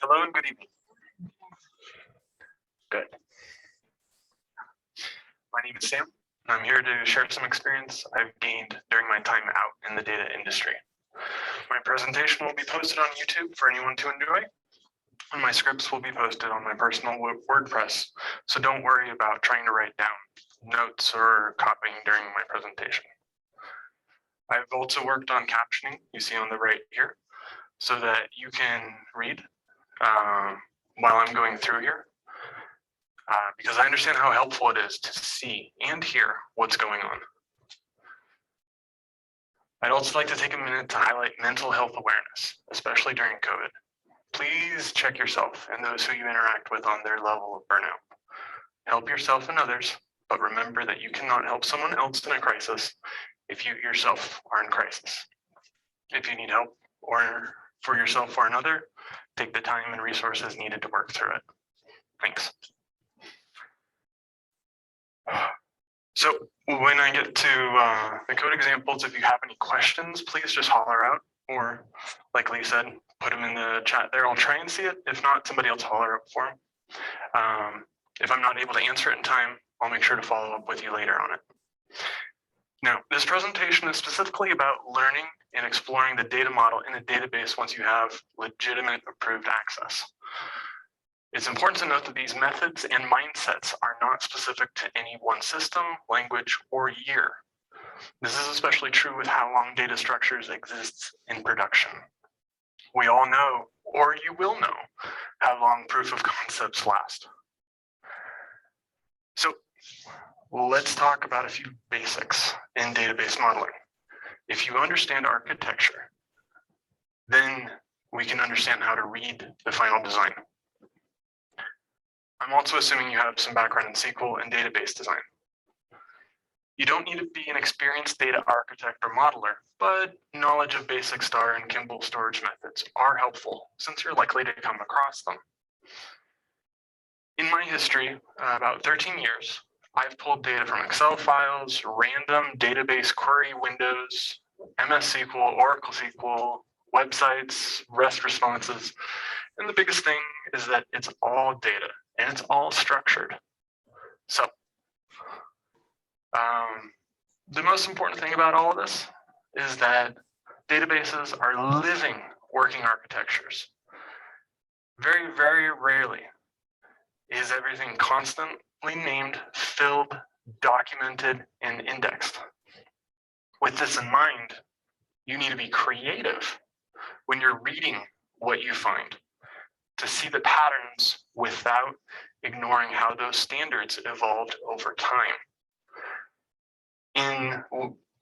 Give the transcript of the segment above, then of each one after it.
Hello and good evening. Good. My name is Sam, and I'm here to share some experience I've gained during my time out in the data industry. My presentation will be posted on YouTube for anyone to enjoy, and my scripts will be posted on my personal WordPress, so don't worry about trying to write down notes or copying during my presentation. I've also worked on captioning, you see on the right here, so that you can read while I'm going through here, because I understand how helpful it is to see and hear what's going on. I'd also like to take a minute to highlight mental health awareness, especially during COVID. Please check yourself and those who you interact with on their level of burnout. Help yourself and others, but remember that you cannot help someone else in a crisis if you yourself are in crisis. If you need help or for yourself or another, take the time and resources needed to work through it. Thanks. So when I get to the code examples, if you have any questions, please just holler out, or like Lee said, put them in the chat there. I'll try and see it. If not, somebody else holler up for them. If I'm not able to answer it in time, I'll make sure to follow up with you later on it. Now, this presentation is specifically about learning and exploring the data model in a database once you have legitimate approved access. It's important to note that these methods and mindsets are not specific to any one system, language, or year. This is especially true with how long data structures exist in production. We all know, or you will know, how long proof of concepts last. So let's talk about a few basics in database modeling. If you understand architecture, then we can understand how to read the final design. I'm also assuming you have some background in SQL and database design. You don't need to be an experienced data architect or modeler, but knowledge of basic star and Kimball storage methods are helpful since you're likely to come across them. In my history, about 13 years, I've pulled data from Excel files, random database query windows, MS SQL, Oracle SQL, websites, REST responses, and the biggest thing is that it's all data and it's all structured. So the most important thing about all of this is that databases are living, working architectures. Very, very rarely is everything constantly named, filled, documented, and indexed. With this in mind, you need to be creative when you're reading what you find to see the patterns without ignoring how those standards evolved over time. In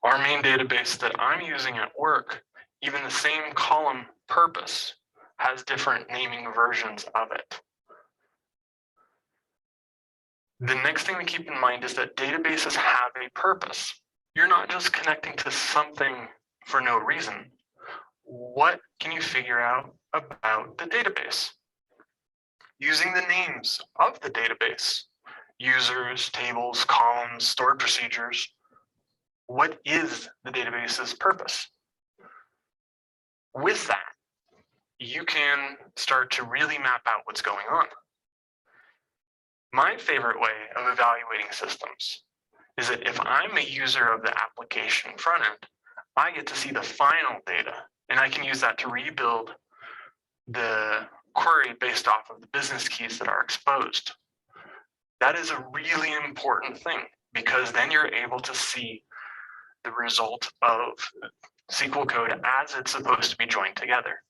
our main database that I'm using at work, even the same column purpose has different naming versions of it. The next thing to keep in mind is that databases have a purpose. You're not just connecting to something for no reason. What can you figure out about the database? Using the names of the database, users, tables, columns, stored procedures, what is the database's purpose? With that, you can start to really map out what's going on. My favorite way of evaluating systems is that if I'm a user of the application front end, I get to see the final data, and I can use that to rebuild the query based off of the business keys that are exposed. That is a really important thing because then you're able to see the result of SQL code as it's supposed to be joined together.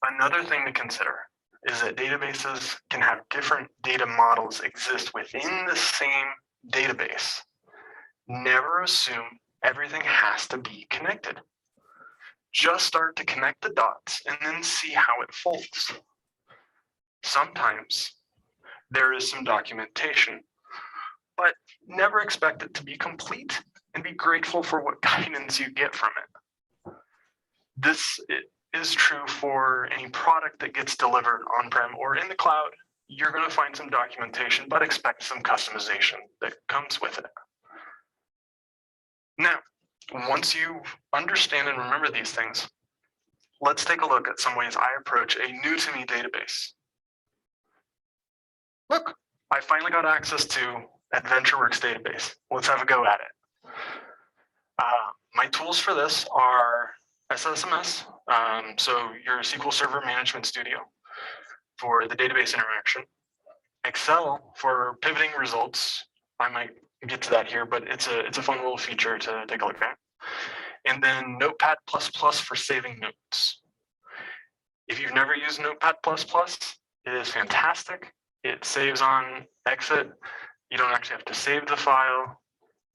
Another thing to consider is that databases can have different data models exist within the same database. Never assume everything has to be connected. Just start to connect the dots and then see how it folds. Sometimes there is some documentation, but never expect it to be complete and be grateful for what guidance you get from it. This is true for any product that gets delivered on-prem or in the cloud. You're going to find some documentation, but expect some customization that comes with it. Now, once you understand and remember these things, let's take a look at some ways I approach a new to me database. Look, I finally got access to AdventureWorks database. Let's have a go at it. My tools for this are SSMS, so your SQL Server Management Studio for the database interaction, Excel for pivoting results. I might get to that here, but it's a fun little feature to take a look at. And then Notepad++ for saving notes. If you've never used Notepad++, it is fantastic. It saves on exit. You don't actually have to save the file.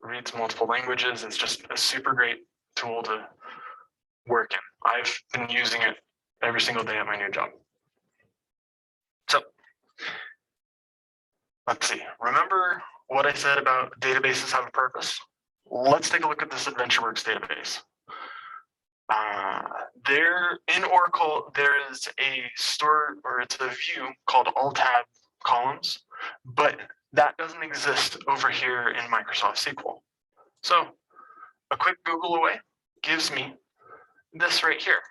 Reads multiple languages. It's just a super great tool to work in. I've been using it every single day at my new job. So let's see. Remember what I said about databases have a purpose? Let's take a look at this AdventureWorks database. There in Oracle, there is a store, or it's a view called all tab columns, but that doesn't exist over here in Microsoft SQL. So a quick Google away gives me this right here,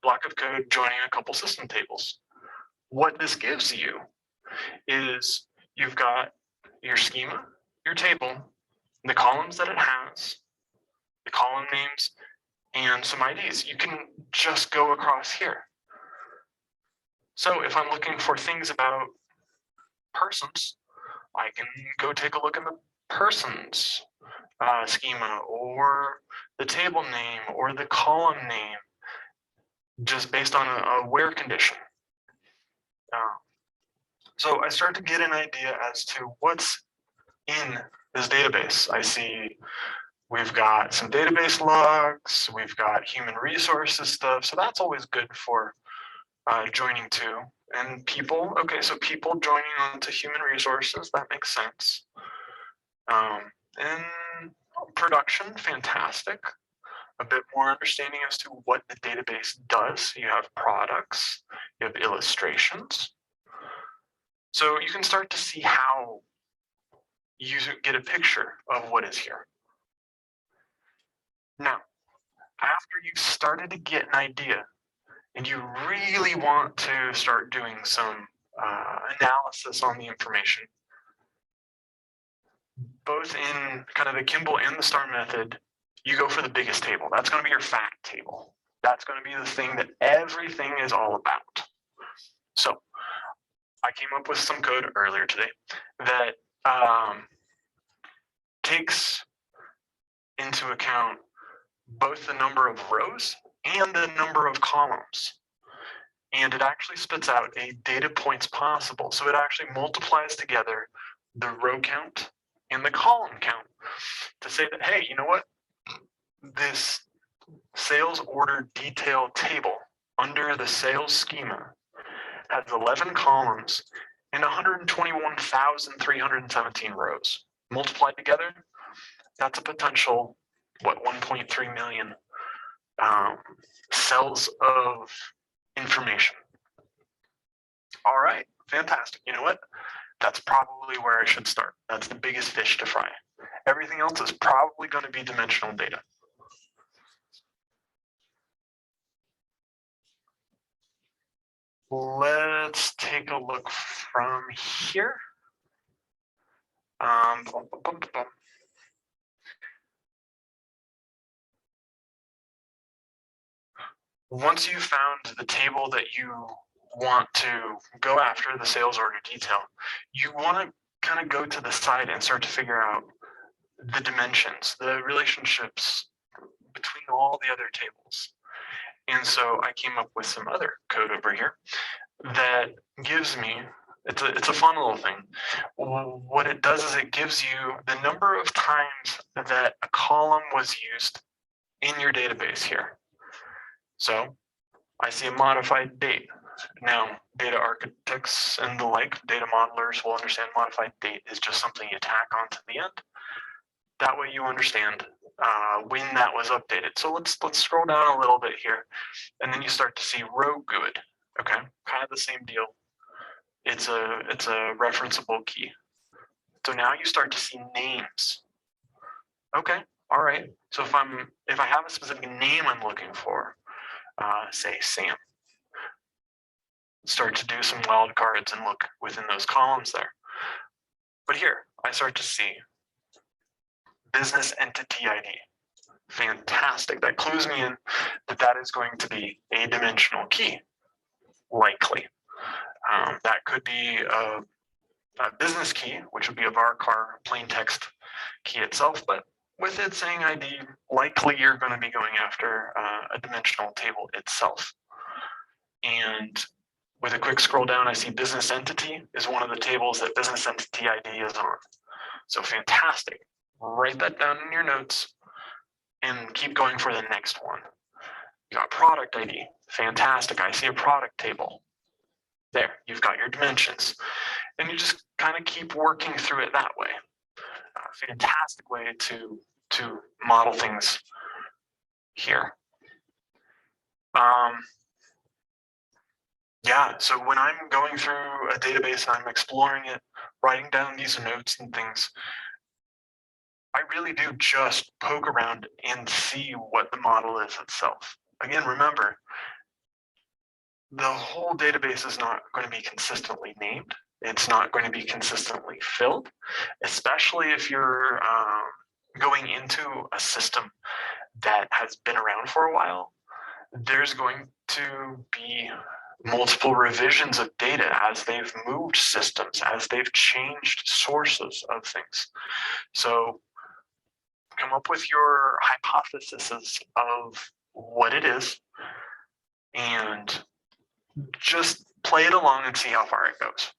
block of code joining a couple system tables. What this gives you is you've got your schema, your table, the columns that it has, the column names, and some IDs. You can just go across here. So if I'm looking for things about persons, I can go take a look in the persons schema, or the table name, or the column name, just based on a where condition. So I start to get an idea as to what's in this database. I see we've got some database logs, we've got human resources stuff, so that's always good for joining to. And people, okay, so people joining onto human resources, that makes sense. And production, fantastic. A bit more understanding as to what the database does. You have products, you have illustrations. So you can start to see how you get a picture of what is here. Now, after you've started to get an idea and you really want to start doing some analysis on the information, both in kind of the Kimball and the STAR method, you go for the biggest table. That's going to be your fact table. That's going to be the thing that everything is all about. So I came up with some code earlier today that takes into account both the number of rows and the number of columns. And it actually spits out a data points possible. So it actually multiplies together the row count and the column count to say that, hey, you know what? This sales order detail table under the sales schema has 11 columns and 121,317 rows. Multiplied together, that's a potential, 1.3 million cells of information. All right, fantastic. You know what? That's probably where I should start. That's the biggest fish to fry. Everything else is probably going to be dimensional data. Let's take a look from here. Once you've found the table that you want to go after, the sales order detail, you want to kind of go to the side and start to figure out the dimensions, the relationships between all the other tables. And so I came up with some other code over here that gives me, it's a fun little thing. What it does is it gives you the number of times that a column was used in your database here. So I see a modified date. Now, data architects and the like, data modelers will understand modified date is just something you tack onto the end. That way you understand when that was updated. So let's scroll down a little bit here, and then you start to see row good. Okay, kind of the same deal. It's a referenceable key. So now you start to see names. Okay, all right. So if I have a specific name I'm looking for, say Sam. Start to do some wildcards and look within those columns there. But here, I start to see business entity ID. Fantastic. That clues me in that that is going to be a dimensional key, likely. That could be a business key, which would be a varchar plain text key itself, but with it saying ID, likely you're going to be going after a dimensional table itself. And with a quick scroll down, I see business entity is one of the tables that business entity ID is on. So fantastic. Write that down in your notes and keep going for the next one. You got product ID. Fantastic. I see a product table. There, you've got your dimensions. And you just kind of keep working through it that way. Fantastic way to model things here. Yeah, so when I'm going through a database and I'm exploring it, writing down these notes and things, I really do just poke around and see what the model is itself. Again, remember, the whole database is not going to be consistently named. It's not going to be consistently filled, especially if you're going into a system that has been around for a while. There's going to be multiple revisions of data as they've moved systems, as they've changed sources of things. So come up with your hypotheses of what it is and just play it along and see how far it goes.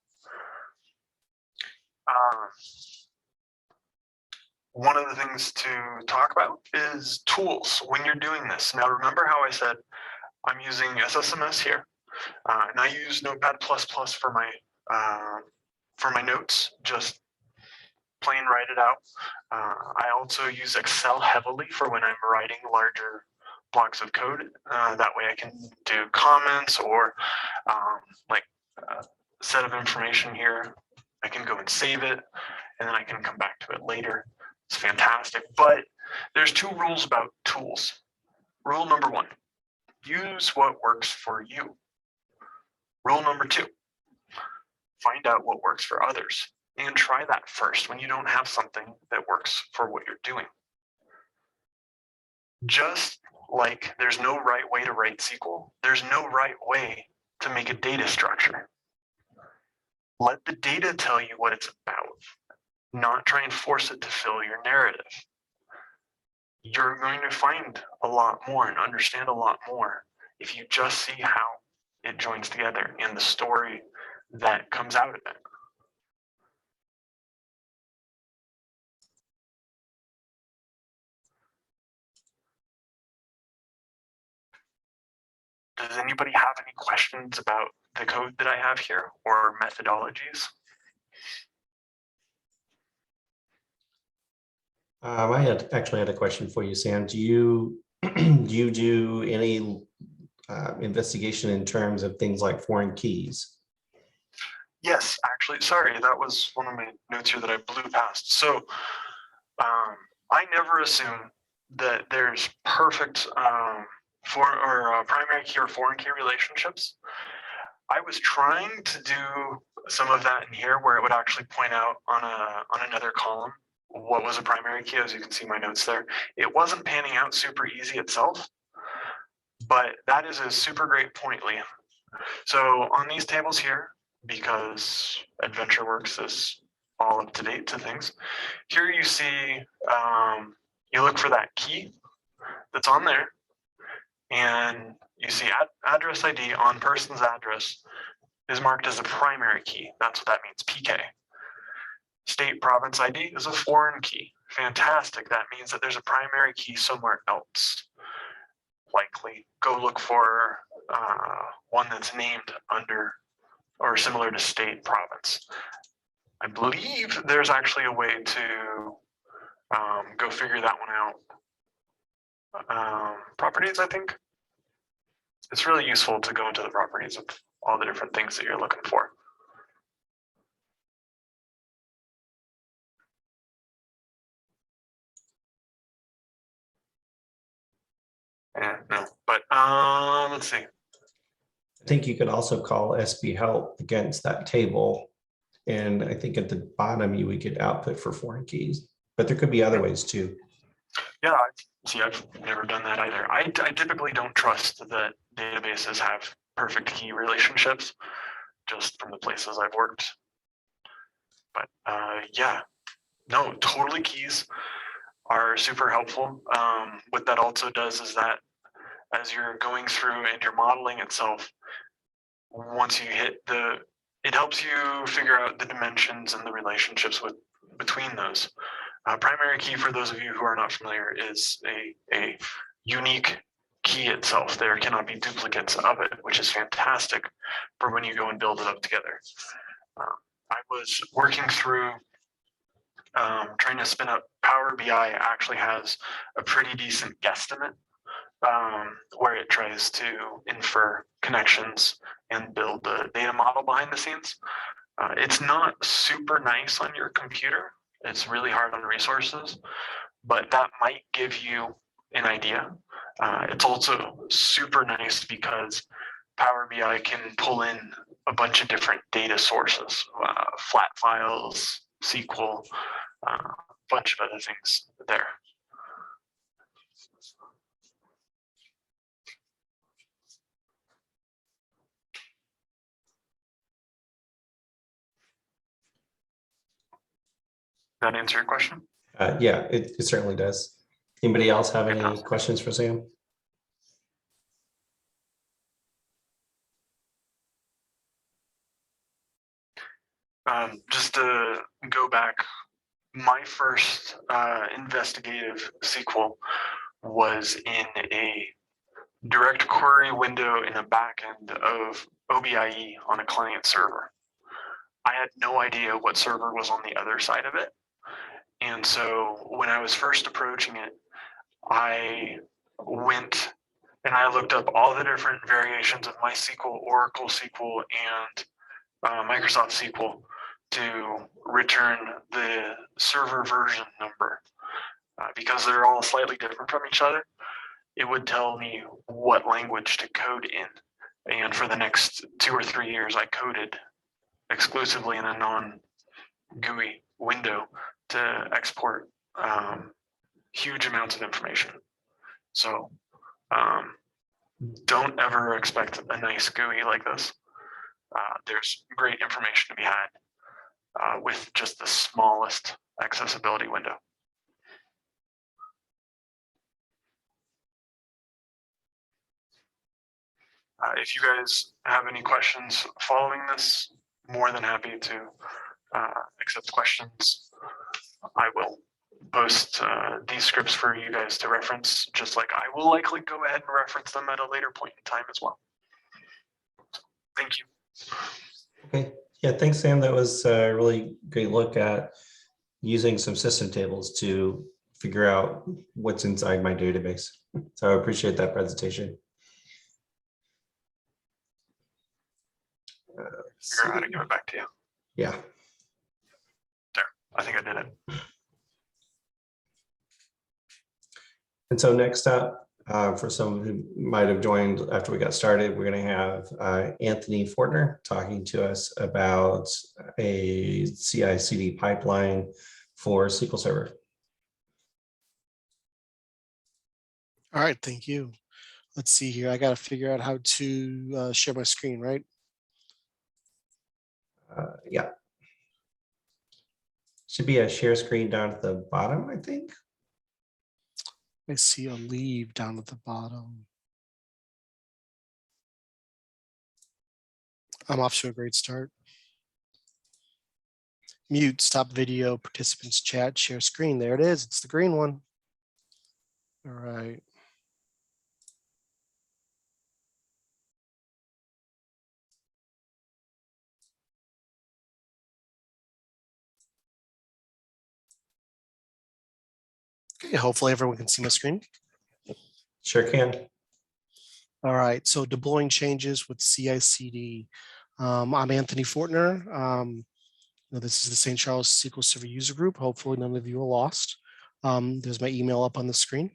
One of the things to talk about is tools when you're doing this. Now, remember how I said I'm using SSMS here, and I use Notepad++ for my notes, just plain write it out. I also use Excel heavily for when I'm writing larger blocks of code. That way I can do comments or like a set of information here. I can go and save it, and then I can come back to it later. It's fantastic. But there's two rules about tools. Rule number one, use what works for you. Rule number two, find out what works for others and try that first when you don't have something that works for what you're doing. Just like there's no right way to write SQL, there's no right way to make a data structure. Let the data tell you what it's about, not try and force it to fill your narrative. You're going to find a lot more and understand a lot more if you just see how it joins together and the story that comes out of it. Does anybody have any questions about the code that I have here or methodologies? I actually had a question for you, Sam. Do you do any investigation in terms of things like foreign keys? Yes, actually, sorry, that was one of my notes here that I blew past. So I never assume that there's perfect primary key or foreign key relationships. I was trying to do some of that in here where it would actually point out on another column what was a primary key, as you can see my notes there. It wasn't panning out super easy itself, but that is a super great point, Lee. So on these tables here, because AdventureWorks is all up to date to things, here you see, you look for that key that's on there, and you see address ID on person's address is marked as a primary key. That's what that means, PK. State province ID is a foreign key. Fantastic. That means that there's a primary key somewhere else. Likely go look for one that's named under or similar to state province. I believe there's actually a way to go figure that one out. Properties, I think. It's really useful to go into the properties of all the different things that you're looking for. Yeah, no, but let's see. I think you could also call SB help against that table. And I think at the bottom, you would get output for foreign keys, but there could be other ways too. Yeah, see, I've never done that either. I typically don't trust that databases have perfect key relationships, just from the places I've worked. But yeah, no, totally keys are super helpful. What that also does is that as you're going through and you're modeling itself, once you hit it helps you figure out the dimensions and the relationships between those. Primary key, for those of you who are not familiar, is a unique key itself. There cannot be duplicates of it, which is fantastic for when you go and build it up together. I was working through trying to spin up Power BI. Actually has a pretty decent guesstimate where it tries to infer connections and build the data model behind the scenes. It's not super nice on your computer. It's really hard on resources, but that might give you an idea. It's also super nice because Power BI can pull in a bunch of different data sources, flat files, SQL, a bunch of other things there. That answer your question? Yeah, it certainly does. Anybody else have any questions for Sam? Just to go back, my first investigative SQL was in a direct query window in a backend of OBIE on a client server. I had no idea what server was on the other side of it. And so when I was first approaching it, I went and I looked up all the different variations of MySQL, Oracle SQL, and Microsoft SQL to return the server version number. Because they're all slightly different from each other, it would tell me what language to code in. And for the next 2 or 3 years, I coded exclusively in a non-GUI window to export huge amounts of information. So don't ever expect a nice GUI like this. There's great information to be had with just the smallest accessibility window. If you guys have any questions following this, more than happy to accept questions. I will post these scripts for you guys to reference, just like I will likely go ahead and reference them at a later point in time as well. Thank you. Okay, yeah, thanks, Sam. That was a really great look at using some system tables to figure out what's inside my database. So I appreciate that presentation. Figure out how to give it back to you. Yeah. There, I think I did it. And so next up, for some who might have joined after we got started, we're going to have Anthony Fortner talking to us about a CICD pipeline for SQL Server. All right, thank you. Let's see here. I got to figure out how to share my screen, right? Yeah. Should be a share screen down at the bottom, I think. I see a leave down at the bottom. I'm off to a great start. Mute, stop video, participants chat, share screen. There it is. It's the green one. All right. Okay, hopefully everyone can see my screen. Sure can. All right, so deploying changes with CICD. I'm Anthony Fortner. This is the St. Charles SQL Server user group. Hopefully none of you are lost. There's my email up on the screen.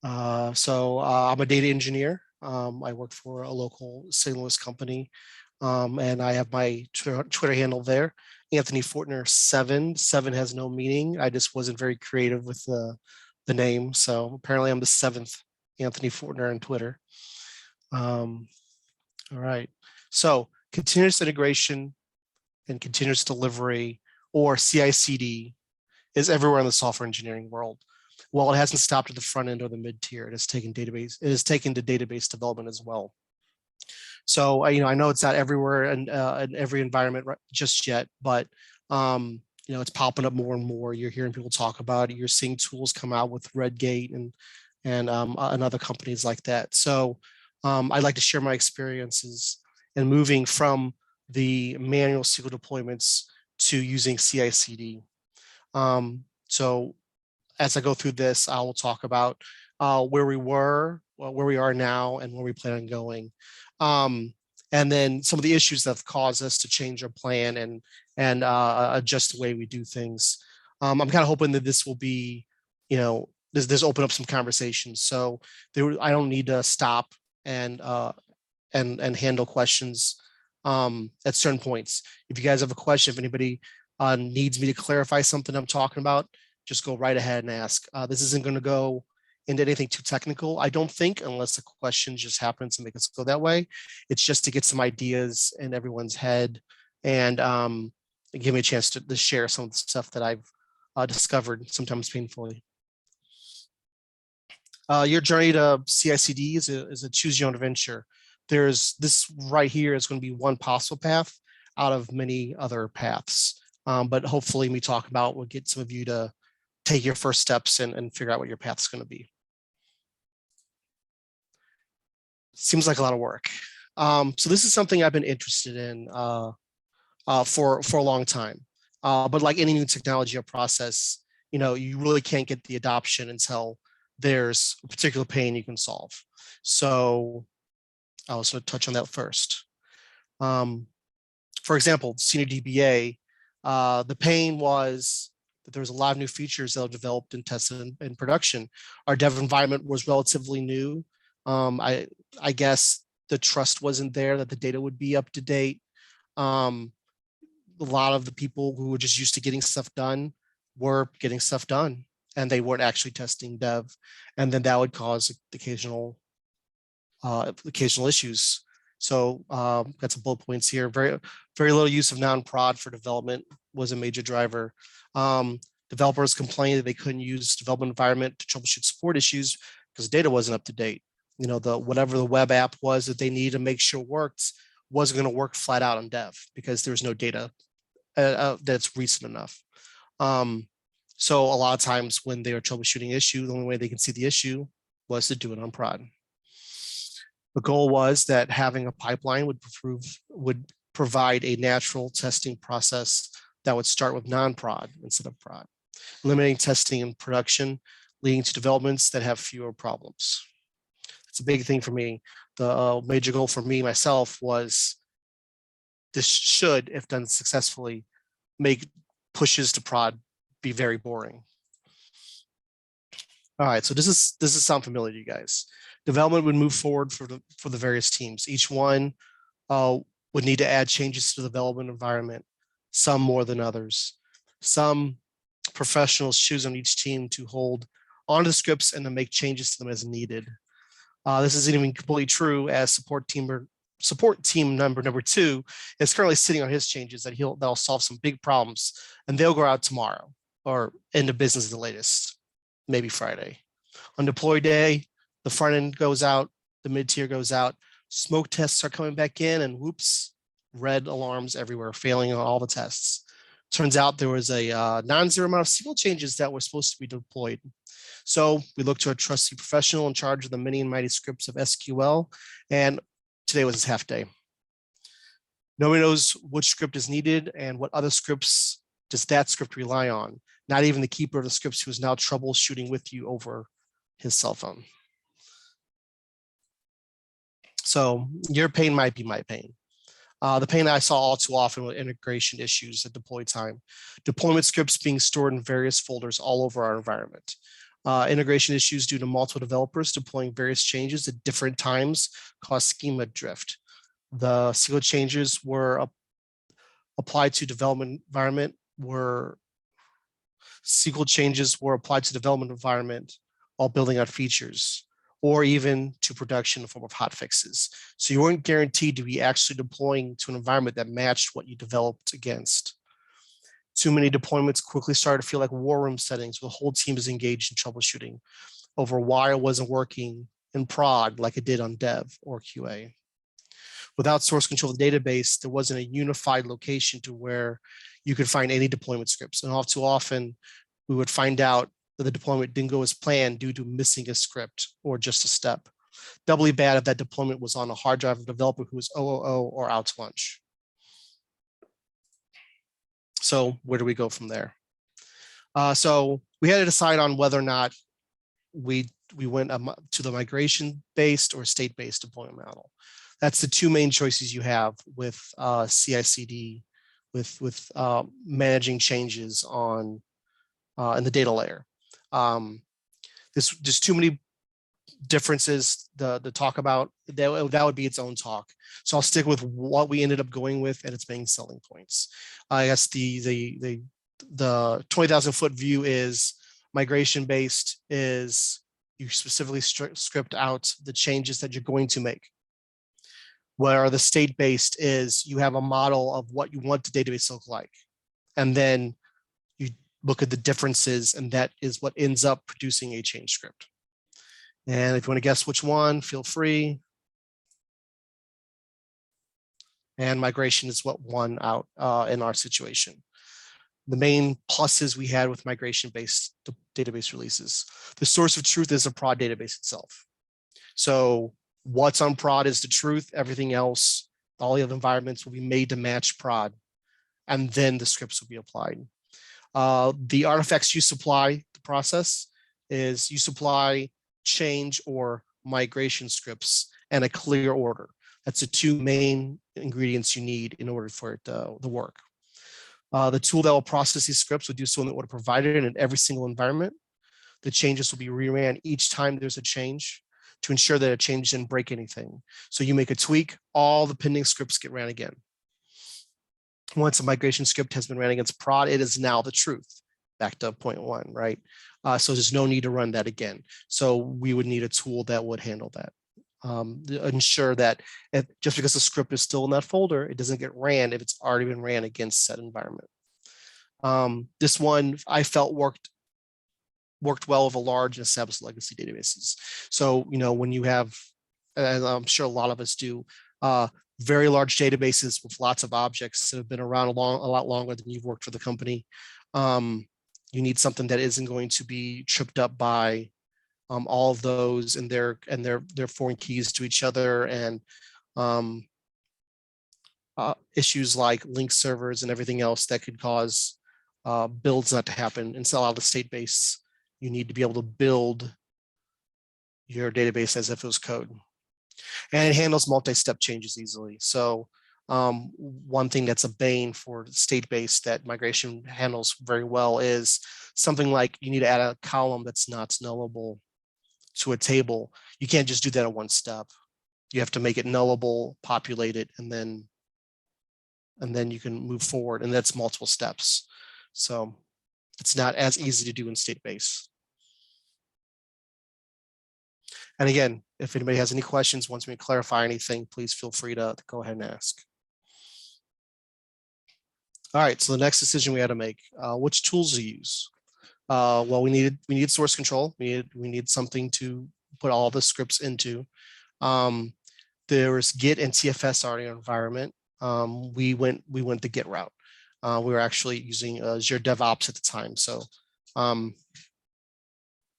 I'm a data engineer. I work for a local St. Louis company, and I have my Twitter handle there, Anthony Fortner 7. 7 has no meaning. I just wasn't very creative with the name. So apparently I'm the 7th Anthony Fortner on Twitter. All right. So continuous integration and continuous delivery, or CICD, is everywhere in the software engineering world. While it hasn't stopped at the front end or the mid tier, it has taken to database development as well. So I know it's not everywhere and in every environment just yet, but it's popping up more and more. You're hearing people talk about it. You're seeing tools come out with Redgate and other companies like that. So I'd like to share my experiences in moving from the manual SQL deployments to using CI/CD. So as I go through this, I will talk about where we were, where we are now, and where we plan on going. And then some of the issues that have caused us to change our plan and adjust the way we do things. I'm kind of hoping that this will be, this open up some conversations. So I don't need to stop and handle questions at certain points. If you guys have a question, if anybody needs me to clarify something I'm talking about, just go right ahead and ask. This isn't going to go into anything too technical, I don't think, unless the question just happens to make us go that way. It's just to get some ideas in everyone's head and give me a chance to share some of the stuff that I've discovered, sometimes painfully. Your journey to CICD is a choose your own adventure. There's this right here is going to be one possible path out of many other paths. But hopefully me talking about will get some of you to take your first steps and figure out what your path is going to be. Seems like a lot of work. So this is something I've been interested in for a long time. But like any new technology or process, you really can't get the adoption until there's a particular pain you can solve. So I'll sort of touch on that first. For example, Senior DBA, the pain was that there was a lot of new features that were developed and tested in production. Our dev environment was relatively new. I guess the trust wasn't there that the data would be up to date. A lot of the people who were just used to getting stuff done were getting stuff done, and they weren't actually testing dev. And then that would cause occasional issues. So got some bullet points here. Very little use of non-prod for development was a major driver. Developers complained that they couldn't use development environment to troubleshoot support issues because data wasn't up to date. Whatever the web app was that they needed to make sure worked wasn't going to work flat out on dev because there was no data that's recent enough. So a lot of times when they were troubleshooting issue, the only way they can see the issue was to do it on prod. The goal was that having a pipeline would provide a natural testing process that would start with non-prod instead of prod, eliminating testing in production, leading to developments that have fewer problems. It's a big thing for me. The major goal for me, myself, was this should, if done successfully, make pushes to prod be very boring. All right, so does this sound familiar to you guys? Development would move forward for the various teams. Each one would need to add changes to the development environment, some more than others. Some professionals choose on each team to hold onto the scripts and to make changes to them as needed. This isn't even completely true, as support team number 2 is currently sitting on his changes that'll solve some big problems, and they'll go out tomorrow or into business at the latest, maybe Friday. On deploy day, the front end goes out, the mid tier goes out, smoke tests are coming back in, and whoops, red alarms everywhere, failing on all the tests. Turns out there was a non-zero amount of SQL changes that were supposed to be deployed. So we looked to a trusty professional in charge of the many and mighty scripts of SQL, and today was his half day. Nobody knows which script is needed and what other scripts does that script rely on. Not even the keeper of the scripts, who is now troubleshooting with you over his cell phone. So your pain might be my pain. The pain I saw all too often with integration issues at deploy time. Deployment scripts being stored in various folders all over our environment. Integration issues due to multiple developers deploying various changes at different times cause schema drift. The SQL changes were applied to development environment while building out features, or even to production in the form of hot fixes. So you weren't guaranteed to be actually deploying to an environment that matched what you developed against. Too many deployments quickly started to feel like war room settings where the whole team is engaged in troubleshooting over why it wasn't working in prod like it did on dev or QA. Without source control of the database, there wasn't a unified location to where you could find any deployment scripts. And all too often, we would find out that the deployment didn't go as planned due to missing a script or just a step. Doubly bad if that deployment was on a hard drive of a developer who was OOO or out to lunch. So where do we go from there? So we had to decide on whether or not we went to the migration-based or state-based deployment model. That's the two main choices you have with CICD, with managing changes on in the data layer. There's too many differences to talk about. That would be its own talk. So I'll stick with what we ended up going with and its main selling points. I guess the 20,000 foot view is migration based, is you specifically script out the changes that you're going to make. Where the state based is you have a model of what you want the database to look like, and then you look at the differences, and that is what ends up producing a change script. And if you want to guess which one, feel free. And migration is what won out in our situation. The main pluses we had with migration-based database releases. The source of truth is a prod database itself. So what's on prod is the truth. Everything else, all the other environments will be made to match prod. And then the scripts will be applied. The artifacts you supply, the process is you supply change or migration scripts and a clear order. That's the two main ingredients you need in order for it to work. The tool that will process these scripts will do so in the order provided in every single environment. The changes will be reran each time there's a change to ensure that a change didn't break anything. So you make a tweak, all the pending scripts get ran again. Once a migration script has been ran against prod, it is now the truth. Back to point one, right? So there's no need to run that again. So we would need a tool that would handle that. To ensure that just because the script is still in that folder, it doesn't get ran if it's already been ran against said environment. This one I felt worked well with a large and established legacy databases. So, you know, when you have, and I'm sure a lot of us do, very large databases with lots of objects that have been around a lot longer than you've worked for the company. You need something that isn't going to be tripped up by all of those and their foreign keys to each other, and issues like link servers and everything else that could cause builds not to happen. And so out of the state base, you need to be able to build your database as if it was code. And it handles multi-step changes easily. So one thing that's a bane for state-based that migration handles very well is something like you need to add a column that's not nullable to a table. You can't just do that in one step. You have to make it nullable, populate it, and then you can move forward, and that's multiple steps. So it's not as easy to do in state-based. And again, if anybody has any questions, wants me to clarify anything, please feel free to go ahead and ask. All right, so the next decision we had to make, which tools to use. Well, we needed source control. We need something to put all the scripts into. There was Git and TFS already in our environment. We went the Git route. We were actually using Azure DevOps at the time. So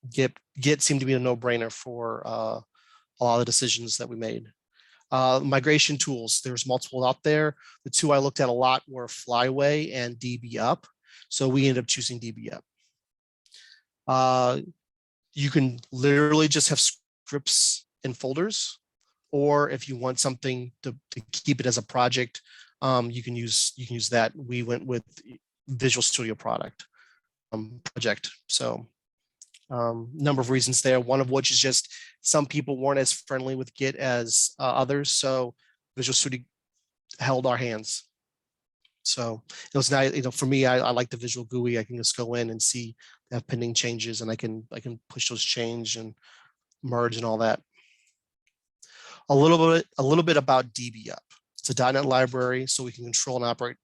Git seemed to be a no-brainer for a lot of the decisions that we made. Migration tools, there's multiple out there. The two I looked at a lot were Flyway and DBUp. So we ended up choosing DBUp. You can literally just have scripts in folders, or if you want something to keep it as a project, you can use that. We went with Visual Studio project. So Number of reasons there, one of which is just some people weren't as friendly with Git as others. So Visual Studio held our hands. So it was nice, for me, I like the visual GUI. I can just go in and see they have pending changes, and I can push those change and merge and all that. A little bit about DBUp. It's a .NET library, so we can control and operate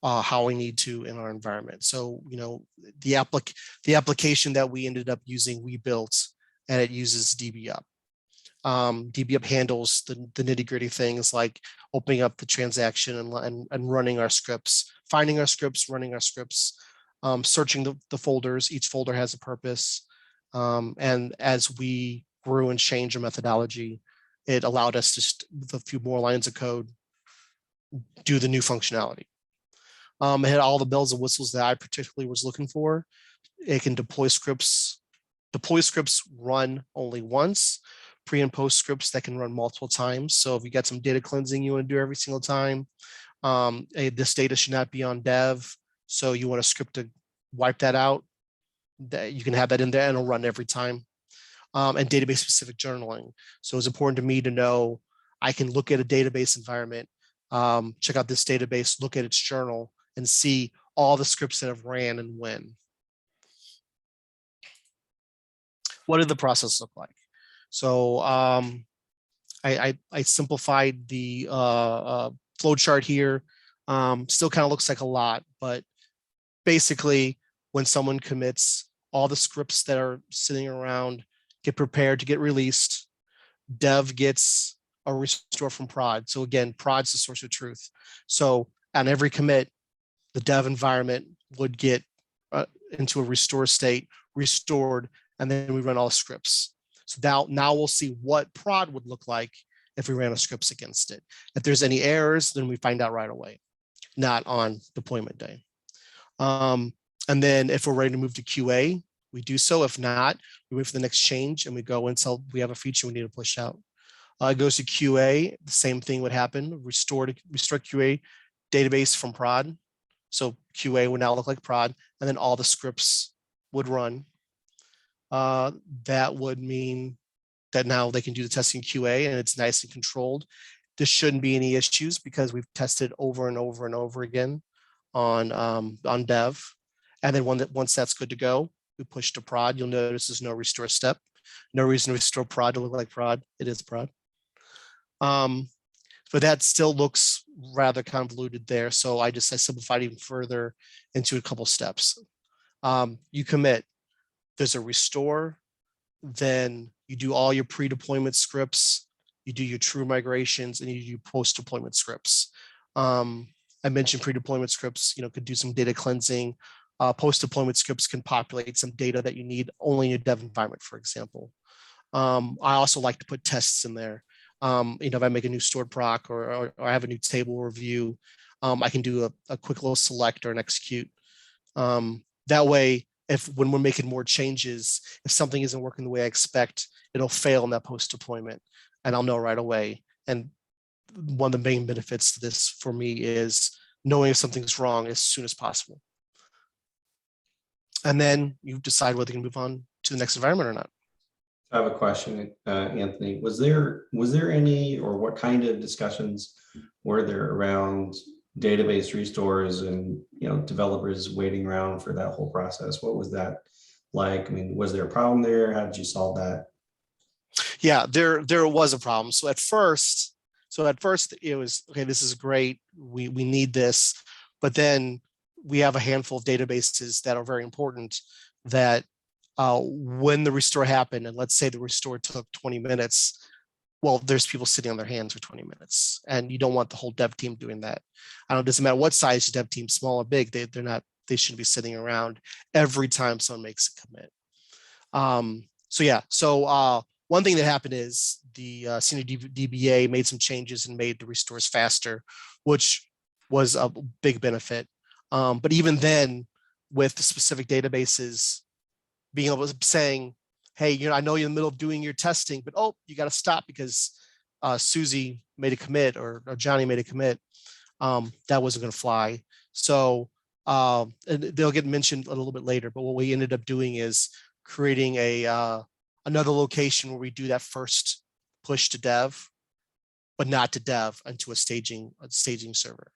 how we need to in our environment. So, the application that we ended up using, we built, and it uses DBUp. DBUp handles the nitty-gritty things like opening up the transaction and running our scripts, finding our scripts, running our scripts, searching the folders. Each folder has a purpose. And as we grew and changed our methodology, it allowed us to, with a few more lines of code, do the new functionality. It had all the bells and whistles that I particularly was looking for. It can deploy scripts. Deploy scripts run only once. Pre and post scripts that can run multiple times. So if you got some data cleansing you want to do every single time, this data should not be on dev. So you want a script to wipe that out. That you can have that in there and it'll run every time. And database specific journaling. So it's important to me to know I can look at a database environment, check out this database, look at its journal, and see all the scripts that have ran and when. What did the process look like? So I simplified the flow chart here. Still kind of looks like a lot, but basically when someone commits, all the scripts that are sitting around get prepared to get released. Dev gets a restore from prod. So again, prod's the source of truth. So on every commit, the dev environment would get into a restore state, restored, and then we run all scripts. So now we'll see what prod would look like if we ran a scripts against it. If there's any errors, then we find out right away, not on deployment day. And then if we're ready to move to QA, we do so. If not, we wait for the next change and we go until we have a feature we need to push out. It goes to QA, the same thing would happen, restore QA database from prod. So QA would now look like prod, and then all the scripts would run. That would mean that now they can do the testing QA and it's nice and controlled. There shouldn't be any issues because we've tested over and over and over again on dev. And then once that's good to go, we push to prod. You'll notice there's no restore step. No reason to restore prod to look like prod. It is prod. But that still looks rather convoluted there. So I simplified even further into a couple steps. You commit, there's a restore, then you do all your pre-deployment scripts, you do your true migrations, and you do post-deployment scripts. I mentioned pre-deployment scripts, could do some data cleansing. Post-deployment scripts can populate some data that you need only in your dev environment, for example. I also like to put tests in there. If I make a new stored proc or I have a new table review, I can do a quick little select or an execute. That way, when we're making more changes, if something isn't working the way I expect, it'll fail in that post-deployment and I'll know right away. And one of the main benefits to this for me is knowing if something's wrong as soon as possible. And then you decide whether you can move on to the next environment or not. I have a question, Anthony. Was there any, or what kind of discussions were there around database restores and developers waiting around for that whole process? What was that like? I mean, was there a problem there? How did you solve that? Yeah, there was a problem. So at first it was, okay, this is great. We need this, but then we have a handful of databases that are very important that when the restore happened, and let's say the restore took 20 minutes, well, there's people sitting on their hands for 20 minutes, and you don't want the whole dev team doing that. It doesn't matter what size your dev team, small or big, they shouldn't be sitting around every time someone makes a commit. One thing that happened is the senior DBA made some changes and made the restores faster, which was a big benefit. But even then, with the specific databases, being able to saying, hey, I know you're in the middle of doing your testing, but you got to stop because Susie made a commit or Johnny made a commit. That wasn't going to fly. So and they'll get mentioned a little bit later, but what we ended up doing is creating a another location where we do that first push to dev, but not to dev, into a staging server.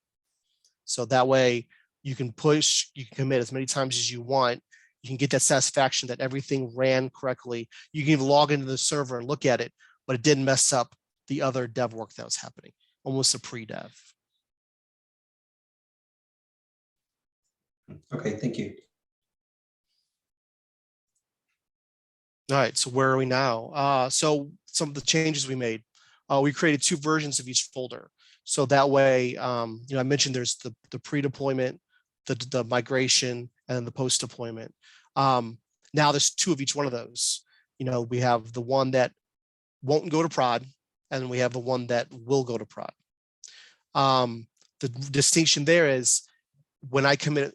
So that way you can push, you can commit as many times as you want. You can get that satisfaction that everything ran correctly. You can even log into the server and look at it, but it didn't mess up the other dev work that was happening, almost a pre-dev. Okay, thank you. All right, so where are we now? So some of the changes we made, we created 2 versions of each folder. So that way, I mentioned there's the pre-deployment, the migration, and then the post-deployment. Now there's 2 of each one of those. We have the one that won't go to prod, and we have the one that will go to prod. The distinction there is when I commit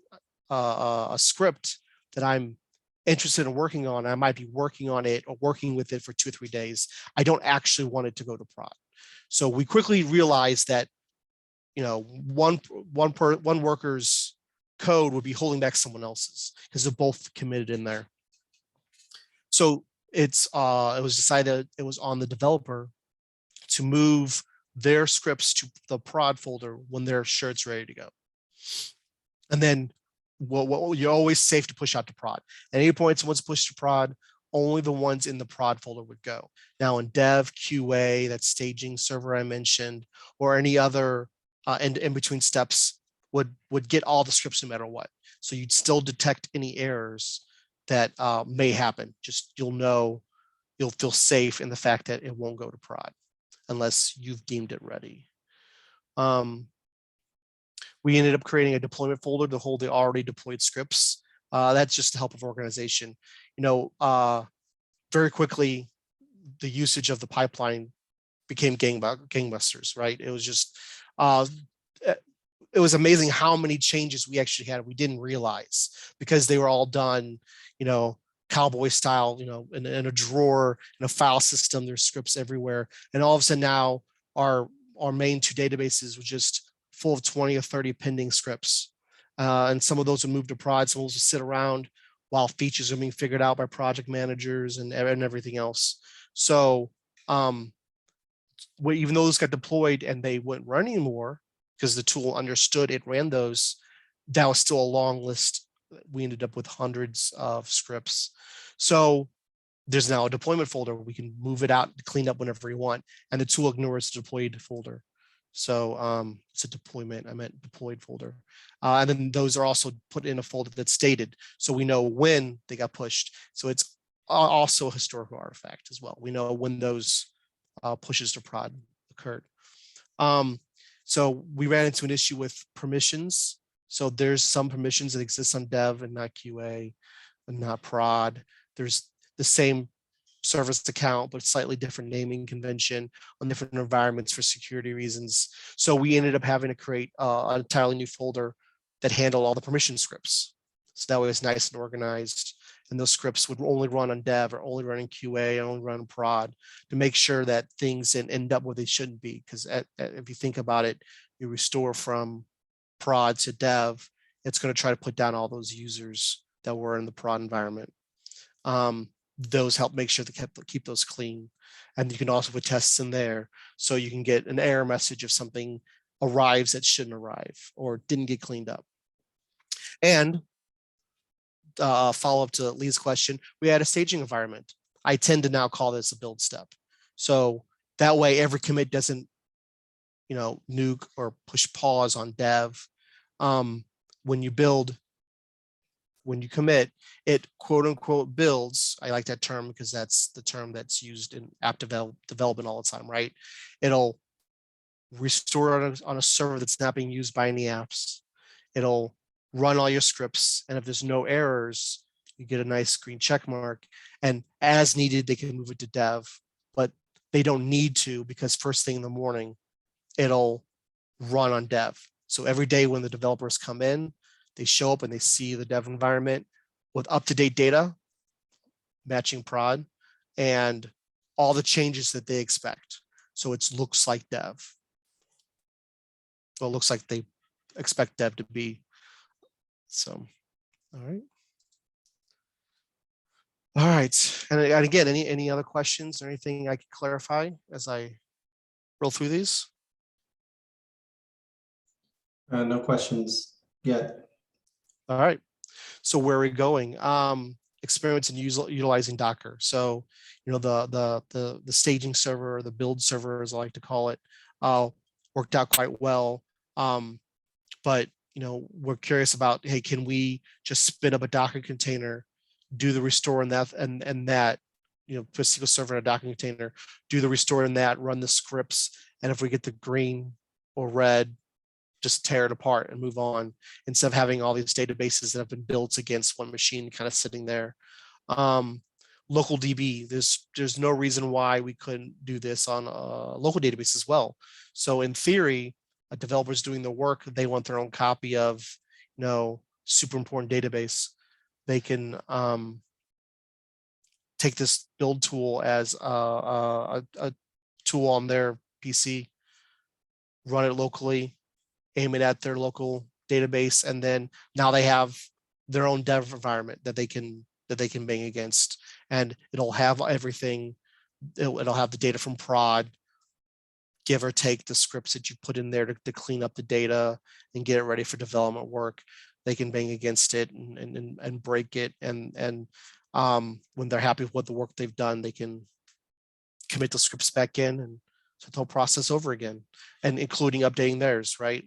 a script that I'm interested in working on, I might be working on it or working with it for 2 or 3 days. I don't actually want it to go to prod. So we quickly realized that, one worker's code would be holding back someone else's because they're both committed in there. So it was decided it was on the developer to move their scripts to the prod folder when they're sure it's ready to go. And then you're always safe to push out to prod. At any point someone's pushed to prod, only the ones in the prod folder would go. Now in dev, QA, that staging server I mentioned, or any other in between steps would get all the scripts no matter what. So you'd still detect any errors that may happen. Just you'll feel safe in the fact that it won't go to prod unless you've deemed it ready. We ended up creating a deployment folder to hold the already deployed scripts. That's just the help of organization. Very quickly, the usage of the pipeline became gangbusters, right? It was just, it was amazing how many changes we actually had. We didn't realize because they were all done, cowboy style, in a drawer, in a file system. There's scripts everywhere, and all of a sudden now our main 2 databases were just full of 20 or 30 pending scripts. And some of those would move to prod, some of those would sit around while features are being figured out by project managers and everything else. So even though those got deployed and they wouldn't run anymore because the tool understood it ran those, that was still a long list. We ended up with hundreds of scripts. So there's now a deployment folder. We can move it out, clean up whenever we want, and the tool ignores the deployed folder. So it's a deployment, I meant deployed folder. And then those are also put in a folder that's stated. So we know when they got pushed. So it's also a historical artifact as well. We know when those pushes to prod occurred. So we ran into an issue with permissions. So there's some permissions that exist on dev and not QA and not prod. There's the same service account, but slightly different naming convention on different environments for security reasons. So we ended up having to create an entirely new folder that handled all the permission scripts. So that way it's nice and organized. And those scripts would only run on dev or only run in QA and only run in prod to make sure that things end up where they shouldn't be. Because if you think about it, you restore from prod to dev, it's going to try to put down all those users that were in the prod environment. Those help make sure to keep those clean. And you can also put tests in there so you can get an error message if something arrives that shouldn't arrive or didn't get cleaned up. And follow up to Lee's question, we had a staging environment. I tend to now call this a build step. So that way every commit doesn't, nuke or push pause on dev. When you build, when you commit, it quote unquote builds. I like that term because that's the term that's used in app development all the time, right? It'll restore on a server that's not being used by any apps. It'll run all your scripts. And if there's no errors, you get a nice green check mark. And as needed, they can move it to dev, but they don't need to because first thing in the morning, it'll run on dev. So every day when the developers come in, they show up and they see the dev environment with up-to-date data, matching prod, and all the changes that they expect. So it looks like dev. Well, it looks like they expect dev to be. So, all right. All right. And again, any other questions or anything I could clarify as I roll through these? No questions yet. All right. So where are we going? Experiments in utilizing Docker. So, the staging server, or the build server, as I like to call it, worked out quite well. But we're curious about, hey, can we just spin up a Docker container, do the restore in that, and that, put SQL Server in a Docker container, do the restore in that, run the scripts, and if we get the green or red, just tear it apart and move on, instead of having all these databases that have been built against one machine kind of sitting there. Local DB, there's no reason why we couldn't do this on a local database as well. So in theory, a developer's doing the work, they want their own copy of, super important database. They can take this build tool as a tool on their PC, run it locally, aim it at their local database, and then now they have their own dev environment that they can bang against, and it'll have everything. It'll have the data from prod, give or take the scripts that you put in there to clean up the data and get it ready for development work. They can bang against it and break it, and when they're happy with what the work they've done, they can commit the scripts back in, and so they'll process over again, and including updating theirs, right?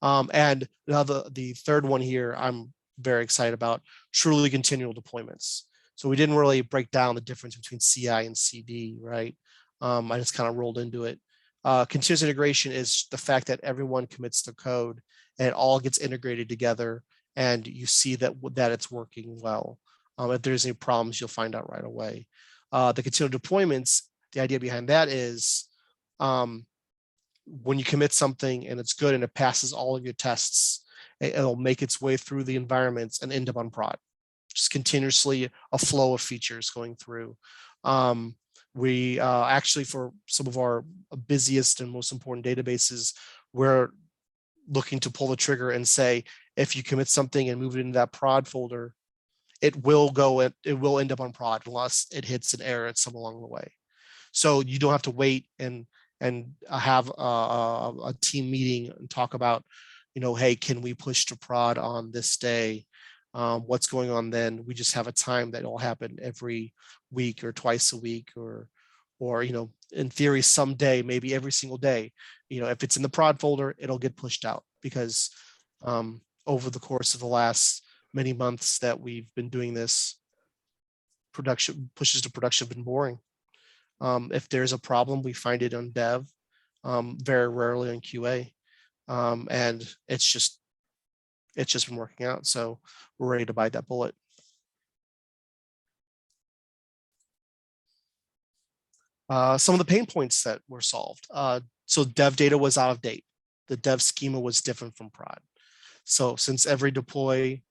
And now the third one here, I'm very excited about, truly continual deployments. So we didn't really break down the difference between CI and CD, right? I just kind of rolled into it. Continuous integration is the fact that everyone commits their code and it all gets integrated together, and you see that it's working well. If there's any problems, you'll find out right away. The continual deployments, the idea behind that is, when you commit something and it's good and it passes all of your tests, it'll make its way through the environments and end up on prod. Just continuously a flow of features going through. We actually, for some of our busiest and most important databases, we're looking to pull the trigger and say, if you commit something and move it into that prod folder, it will end up on prod unless it hits an error at some along the way. So you don't have to wait and have a team meeting and talk about, hey, can we push to prod on this day? What's going on then? We just have a time that will happen every week or twice a week, or in theory, someday, maybe every single day. If it's in the prod folder, it'll get pushed out, because over the course of the last many months that we've been doing this, production pushes to production have been boring. If there's a problem, we find it on dev, very rarely on QA, and it's just been working out. So we're ready to bite that bullet. Some of the pain points that were solved. So dev data was out of date. The dev schema was different from prod. So since every deploy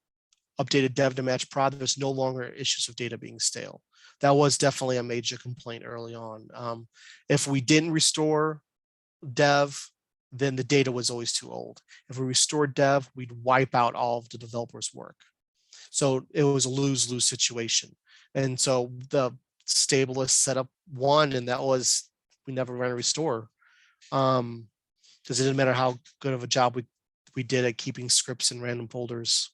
updated dev to match prod, there's no longer issues of data being stale. That was definitely a major complaint early on. If we didn't restore dev, then the data was always too old. If we restored dev, we'd wipe out all of the developer's work. So it was a lose-lose situation. And so the Stablist setup won, and that was, we never ran a restore. Because it didn't matter how good of a job we did at keeping scripts in random folders,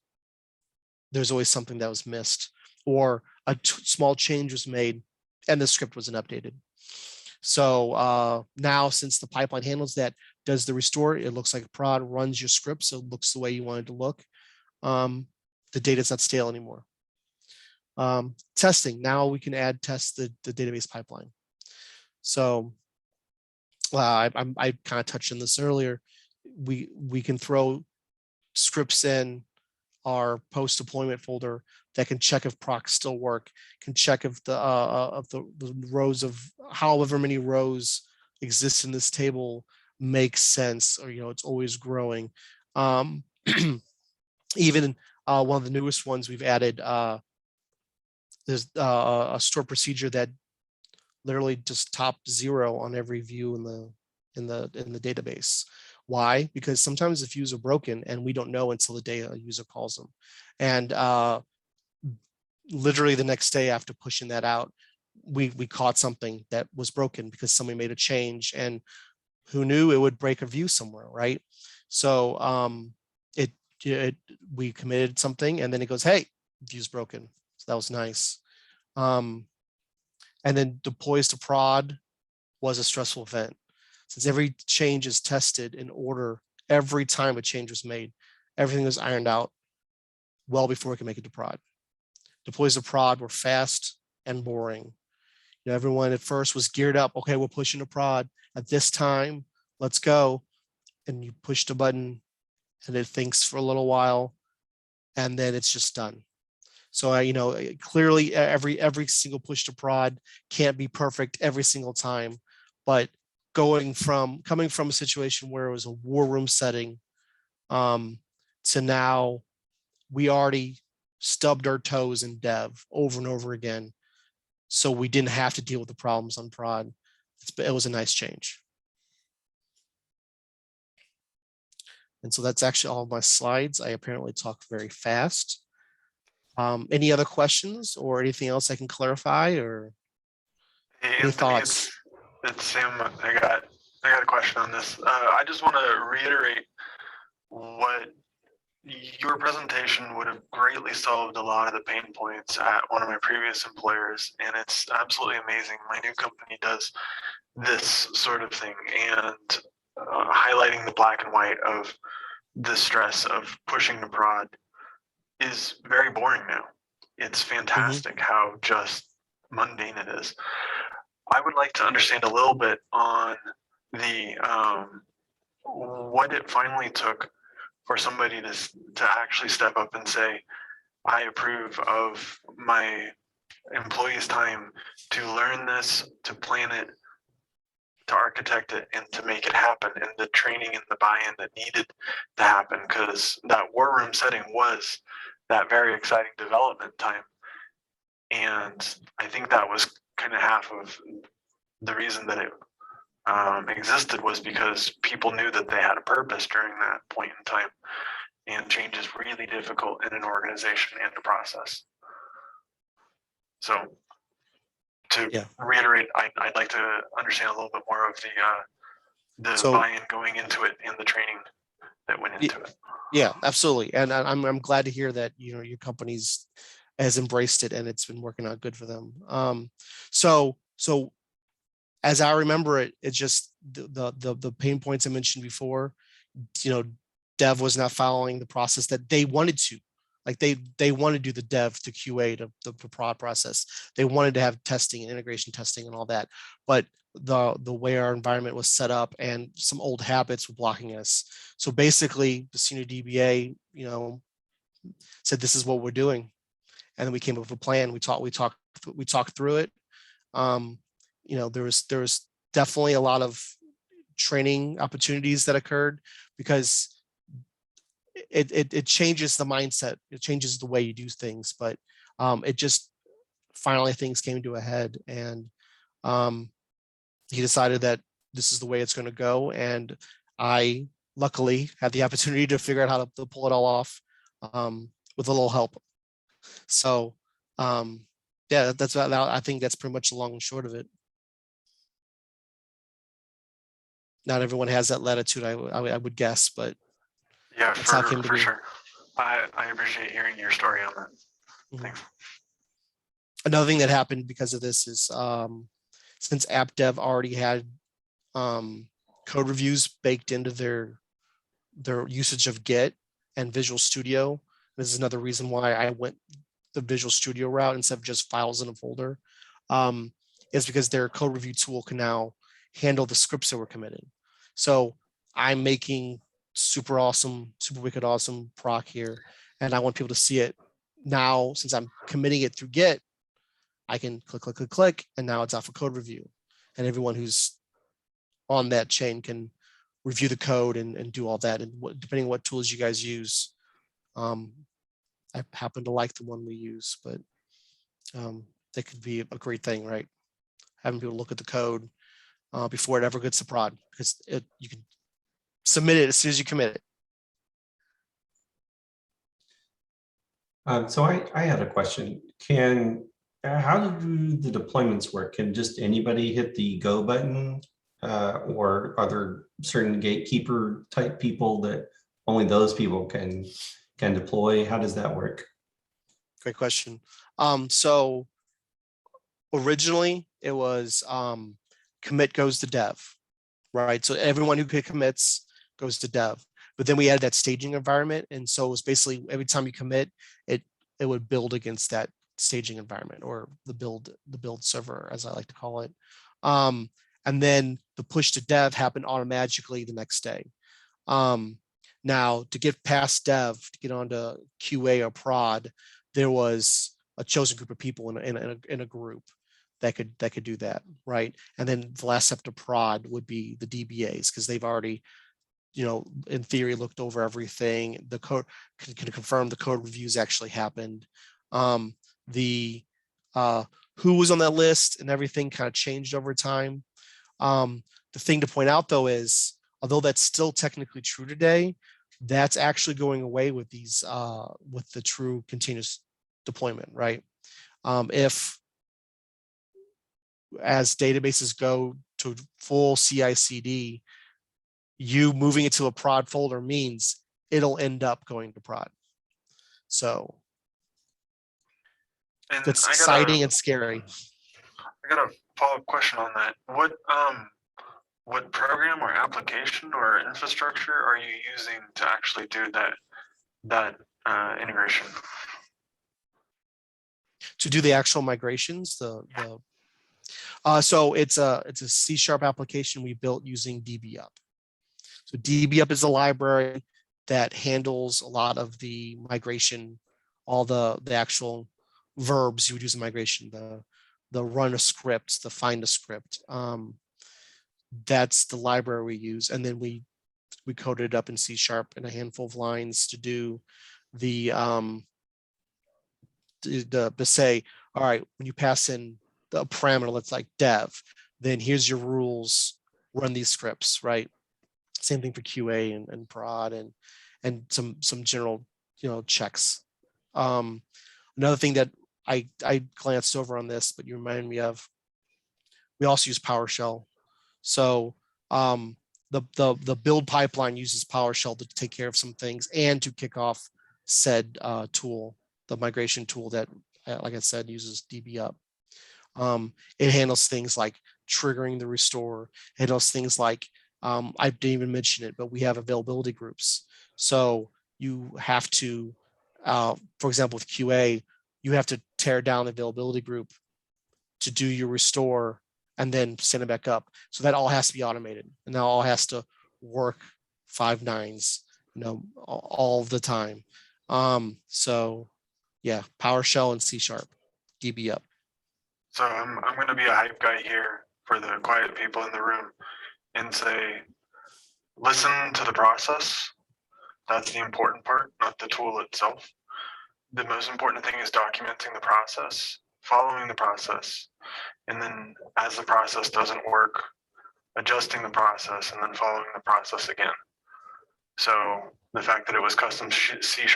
there's always something that was missed, or a small change was made and the script wasn't updated. So now, since the pipeline handles that, does the restore, it looks like prod, runs your script, so it looks the way you want it to look. The data is not stale anymore. Testing, now we can add tests the database pipeline. So I kind of touched on this earlier. We can throw scripts in our post deployment folder that can check if procs still work, can check if the rows of however many rows exist in this table makes sense, or it's always growing. Even one of the newest ones we've added, there's a store procedure that literally just top 0 on every view in the database. Why? Because sometimes the views are broken and we don't know until the day a user calls them. And literally the next day after pushing that out, we caught something that was broken because somebody made a change, and who knew it would break a view somewhere, right? So we committed something, and then it goes, hey, view's broken. So that was nice. And then deploys to prod was a stressful event, since every change is tested in order every time a change was made. Everything was ironed out well before we could make it to prod. Deploys to prod were fast and boring. You know, everyone at first was geared up. Okay, we're pushing to prod at this time. Let's go. And you push the button, and it thinks for a little while, and then it's just done. So, you know, clearly every single push to prod can't be perfect every single time, but coming from a situation where it was a war room setting to now, we already stubbed our toes in dev over and over again. So we didn't have to deal with the problems on prod. It was a nice change. And so that's actually all of my slides. I apparently talk very fast. Any other questions or anything else I can clarify, or any thoughts? It's Sam. I got a question on this. I just want to reiterate what your presentation would have greatly solved a lot of the pain points at one of my previous employers, and it's absolutely amazing. My new company does this sort of thing, and highlighting the black and white of the stress of pushing to prod is very boring now. It's fantastic how just mundane it is. I would like to understand a little bit on the what it finally took for somebody to actually step up and say, I approve of my employees' time to learn this, to plan it, to architect it, and to make it happen, and the training and the buy-in that needed to happen, because that war room setting was that very exciting development time. And I think that was kind of half of the reason that it existed, was because people knew that they had a purpose during that point in time. And change is really difficult in an organization and a process. So to reiterate, I'd like to understand a little bit more of the buy-in going into it and the training that went into it. Yeah, absolutely. And I'm glad to hear that, you know, your company's has embraced it and it's been working out good for them. So as I remember it, it's just the pain points I mentioned before. You know, dev was not following the process that they wanted to. Like they want to do the dev to QA to the prod process. They wanted to have testing and integration testing and all that, but the way our environment was set up and some old habits were blocking us. So basically, the senior DBA, you know, said this is what we're doing, and then we came up with a plan. We talked through it. You know, there was definitely a lot of training opportunities that occurred, because it changes the mindset, it changes the way you do things, but it just finally things came to a head, and he decided that this is the way it's going to go, and I luckily had the opportunity to figure out how to pull it all off with a little help. So yeah, I think that's pretty much the long and short of it. Not everyone has that latitude, I would guess, but yeah, for sure. I appreciate hearing your story on that. Thanks. Another thing that happened because of this is since app dev already had code reviews baked into their usage of Git and Visual Studio. This is another reason why I went the Visual Studio route instead of just files in a folder. Is because their code review tool can now handle the scripts that were committed. So I'm making super awesome, super wicked awesome proc here, and I want people to see it now. Since I'm committing it through Git, I can click, and now it's out for code review. And everyone who's on that chain can review the code and do all that. And depending on what tools you guys use, I happen to like the one we use, but that could be a great thing, right? Having people look at the code before it ever gets to prod, because you can submit it as soon as you commit it. So I had a question. How do the deployments work? Can just anybody hit the go button? Or are there certain gatekeeper type people that only those people can deploy? How does that work? Great question. So originally it was commit goes to dev, right? So everyone who commits goes to dev. But then we added that staging environment. And so it was basically every time you commit, it would build against that staging environment, or the build server, as I like to call it. And then the push to dev happened automatically the next day. Now, to get past dev, to get onto QA or prod, there was a chosen group of people in a group that could do that, right? And then the last step to prod would be the DBAs, because they've already, in theory, looked over everything. The code can confirm the code reviews actually happened. Who was on that list and everything kind of changed over time. The thing to point out, though, is although that's still technically true today, that's actually going away with these with the true continuous deployment, right? If as databases go to full CICD, you moving it to a prod folder means it'll end up going to prod. So it's exciting and scary. I got a follow-up question on that. What program or application or infrastructure are you using to actually do that integration? To do the actual migrations, so it's a C# application we built using DBUp. So DBUp is a library that handles a lot of the migration, all the actual verbs you would use in migration, the run a script, the find a script. That's the library we use, and then we coded it up in C# in a handful of lines to do the say, all right, when you pass in the parameter, let's like dev, then here's your rules, run these scripts, right? Same thing for QA and prod and some general checks. Another thing that I glanced over on this, but you reminded me of, we also use PowerShell. So the build pipeline uses PowerShell to take care of some things and to kick off said tool, the migration tool that, like I said, uses DBUp. It handles things like triggering the restore. It handles things like, I didn't even mention it, but we have availability groups. So you have to, for example, with QA, you have to tear down the availability group to do your restore and then send it back up. So that all has to be automated, and that all has to work 5 nines, all the time. So yeah, PowerShell and C#, DBUp. So I'm going to be a hype guy here for the quiet people in the room and say, listen to the process. That's the important part, not the tool itself. The most important thing is documenting the process, following the process, and then as the process doesn't work, adjusting the process and then following the process again. So the fact that it was custom C#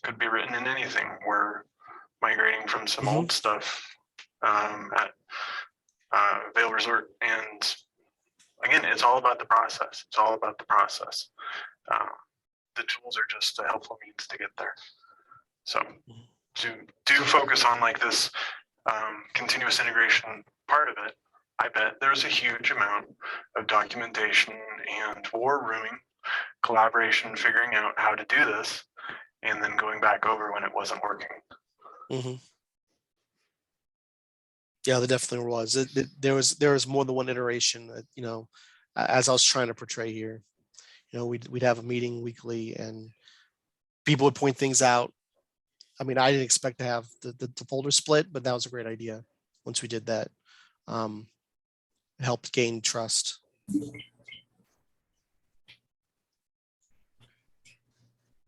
could be written in anything. We're migrating from some old stuff at Vail Resort, and again, it's all about the process. It's all about the process. The tools are just a helpful means to get there. So do focus on like this continuous integration part of it. I bet there's a huge amount of documentation and war rooming, collaboration, figuring out how to do this, and then going back over when it wasn't working. Yeah, there definitely was. There was more than one iteration that, as I was trying to portray here. We'd have a meeting weekly and people would point things out. I mean, I didn't expect to have the folder split, but that was a great idea. Once we did that, it helped gain trust.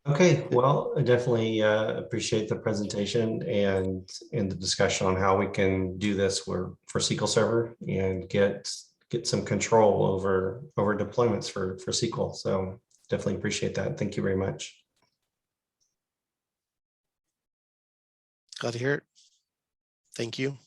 Okay, well, I definitely appreciate the presentation and the discussion on how we can do this for SQL Server and get some control over deployments for SQL. So definitely appreciate that. Thank you very much. Glad to hear it. Thank you.